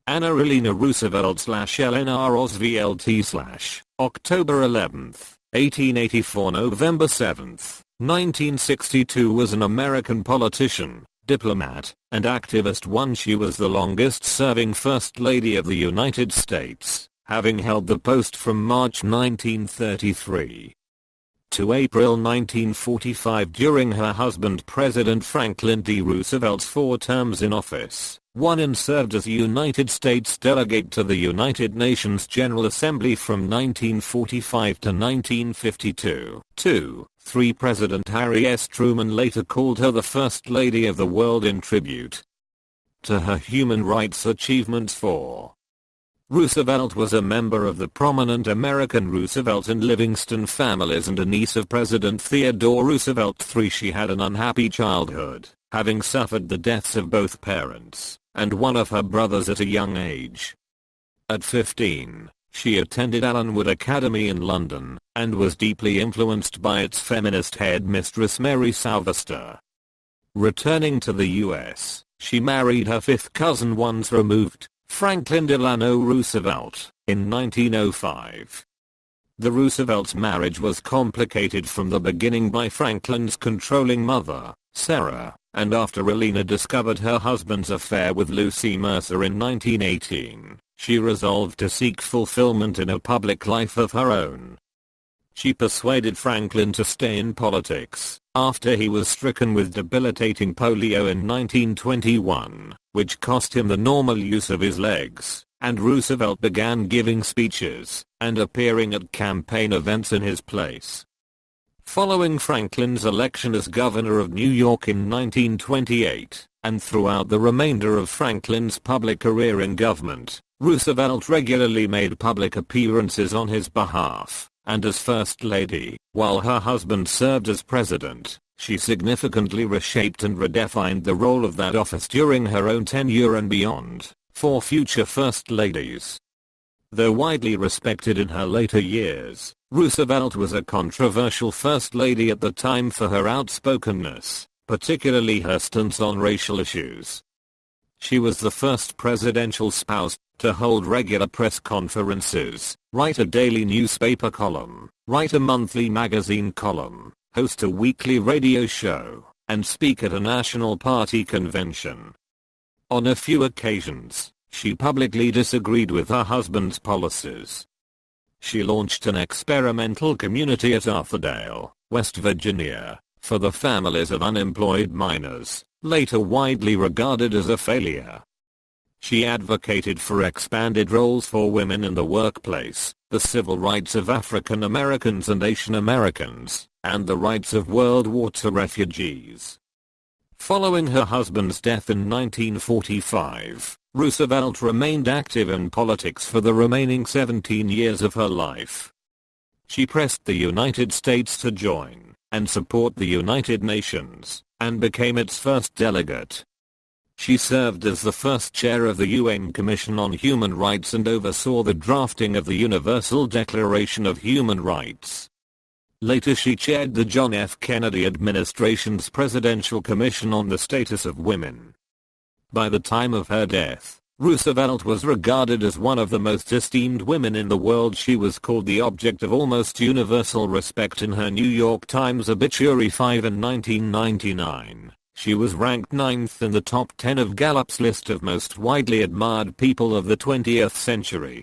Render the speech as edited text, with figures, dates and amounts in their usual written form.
Eleanor Roosevelt Eleanor Roosevelt October 11, 1884 November 7, 1962 was an American politician, diplomat, and activist. She was the longest-serving First Lady of the United States, having held the post from March 1933 to April 1945 during her husband President Franklin D. Roosevelt's 4 terms in office. 1 and served as United States Delegate to the United Nations General Assembly from 1945 to 1952. 2. 3. President Harry S. Truman later called her the First Lady of the World in tribute to her human rights achievements. 4. Roosevelt was a member of the prominent American Roosevelt and Livingston families and a niece of President Theodore Roosevelt. 3. She had an unhappy childhood, having suffered the deaths of both parents and one of her brothers at a young age. At 15, she attended Allenwood Academy in London, and was deeply influenced by its feminist headmistress Marie Souvestre. Returning to the US, she married her 5th cousin once removed, Franklin Delano Roosevelt, in 1905. The Roosevelts' marriage was complicated from the beginning by Franklin's controlling mother, Sara, and after Eleanor discovered her husband's affair with Lucy Mercer in 1918, she resolved to seek fulfillment in a public life of her own. She persuaded Franklin to stay in politics, after he was stricken with debilitating polio in 1921, which cost him the normal use of his legs, and Roosevelt began giving speeches and appearing at campaign events in his place. Following Franklin's election as governor of New York in 1928, and throughout the remainder of Franklin's public career in government, Roosevelt regularly made public appearances on his behalf, and as First Lady, while her husband served as president, she significantly reshaped and redefined the role of that office during her own tenure and beyond, for future First Ladies. Though widely respected in her later years, Roosevelt was a controversial First Lady at the time for her outspokenness, particularly her stance on racial issues. She was the first presidential spouse to hold regular press conferences, write a daily newspaper column, write a monthly magazine column, host a weekly radio show, and speak at a national party convention. On a few occasions, she publicly disagreed with her husband's policies. She launched an experimental community at Arthurdale, West Virginia, for the families of unemployed miners, later widely regarded as a failure. She advocated for expanded roles for women in the workplace, the civil rights of African Americans and Asian Americans, and the rights of World War II refugees. Following her husband's death in 1945, Roosevelt remained active in politics for the remaining 17 years of her life. She pressed the United States to join and support the United Nations, and became its first delegate. She served as the first chair of the UN Commission on Human Rights and oversaw the drafting of the Universal Declaration of Human Rights. Later she chaired the John F. Kennedy administration's Presidential Commission on the Status of Women. By the time of her death, Roosevelt was regarded as one of the most esteemed women in the world. She was called the object of almost universal respect in her New York Times obituary 5 in 1999. She was ranked 9th in the top 10 of Gallup's list of most widely admired people of the 20th century.